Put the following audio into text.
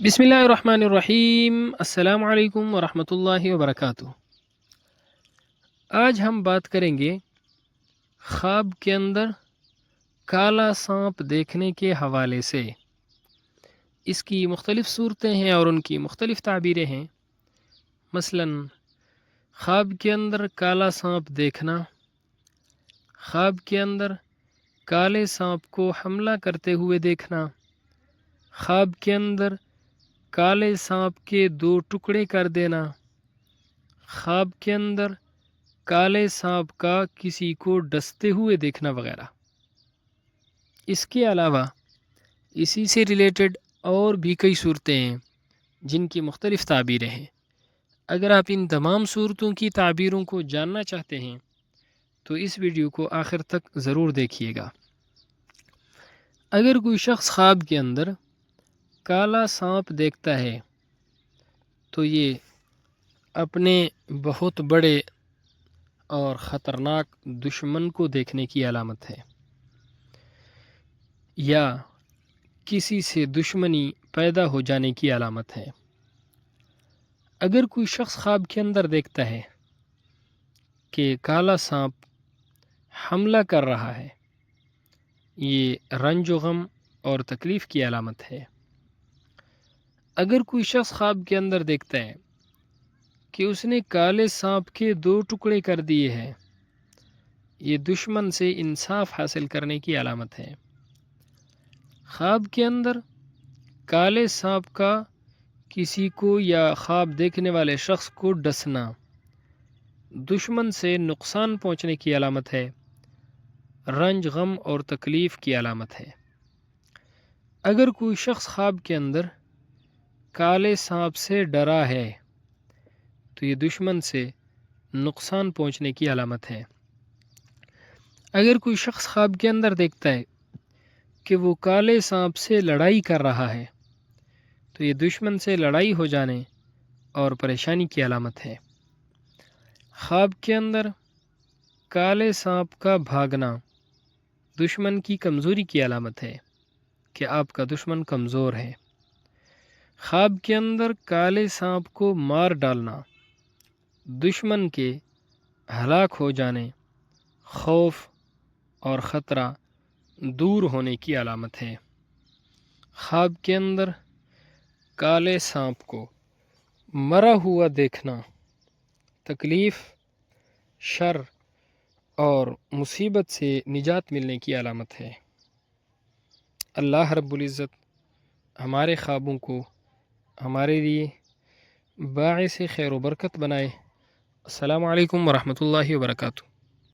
بسم اللہ الرحمن الرحیم۔ السلام علیکم ورحمۃ اللہ وبرکاتہ۔ آج ہم بات کریں گے خواب کے اندر کالا سانپ دیکھنے کے حوالے سے۔ اس کی مختلف صورتیں ہیں اور ان کی مختلف تعبیریں ہیں۔ مثلا خواب کے اندر کالا سانپ دیکھنا، خواب کے اندر کالے سانپ کو حملہ کرتے ہوئے دیکھنا، خواب کے اندر کالے سانپ کے 2 ٹکڑے کر دینا، خواب کے اندر کالے سانپ کا کسی کو ڈستے ہوئے دیکھنا وغیرہ۔ اس کے علاوہ اسی سے ریلیٹڈ اور بھی کئی صورتیں ہیں جن کی مختلف تعبیریں ہیں۔ اگر آپ ان تمام صورتوں کی تعبیروں کو جاننا چاہتے ہیں تو اس ویڈیو کو آخر تک ضرور دیکھیے گا۔ اگر کوئی شخص خواب کے اندر کالا سانپ دیکھتا ہے تو یہ اپنے بہت بڑے اور خطرناک دشمن کو دیکھنے کی علامت ہے، یا کسی سے دشمنی پیدا ہو جانے کی علامت ہے۔ اگر کوئی شخص خواب کے اندر دیکھتا ہے کہ کالا سانپ حملہ کر رہا ہے، یہ رنج و غم اور تکلیف کی علامت ہے۔ اگر کوئی شخص خواب کے اندر دیکھتا ہے کہ اس نے کالے سانپ کے 2 ٹکڑے کر دیے ہیں، یہ دشمن سے انصاف حاصل کرنے کی علامت ہے۔ خواب کے اندر کالے سانپ کا کسی کو یا خواب دیکھنے والے شخص کو ڈسنا دشمن سے نقصان پہنچنے کی علامت ہے، رنج غم اور تکلیف کی علامت ہے۔ اگر کوئی شخص خواب کے اندر کالے سانپ سے ڈرا ہے تو یہ دشمن سے نقصان پہنچنے کی علامت ہے۔ اگر کوئی شخص خواب کے اندر دیکھتا ہے کہ وہ کالے سانپ سے لڑائی کر رہا ہے تو یہ دشمن سے لڑائی ہو جانے اور پریشانی کی علامت ہے۔ خواب کے اندر کالے سانپ کا بھاگنا دشمن کی کمزوری کی علامت ہے کہ آپ کا دشمن کمزور ہے۔ خواب کے اندر کالے سانپ کو مار ڈالنا دشمن کے ہلاک ہو جانے، خوف اور خطرہ دور ہونے کی علامت ہے۔ خواب کے اندر کالے سانپ کو مرا ہوا دیکھنا تکلیف، شر اور مصیبت سے نجات ملنے کی علامت ہے۔ اللہ رب العزت ہمارے خوابوں کو ہمارے لیے باعث خیر و برکت بنائے۔ السلام علیکم ورحمۃ اللہ وبرکاتہ۔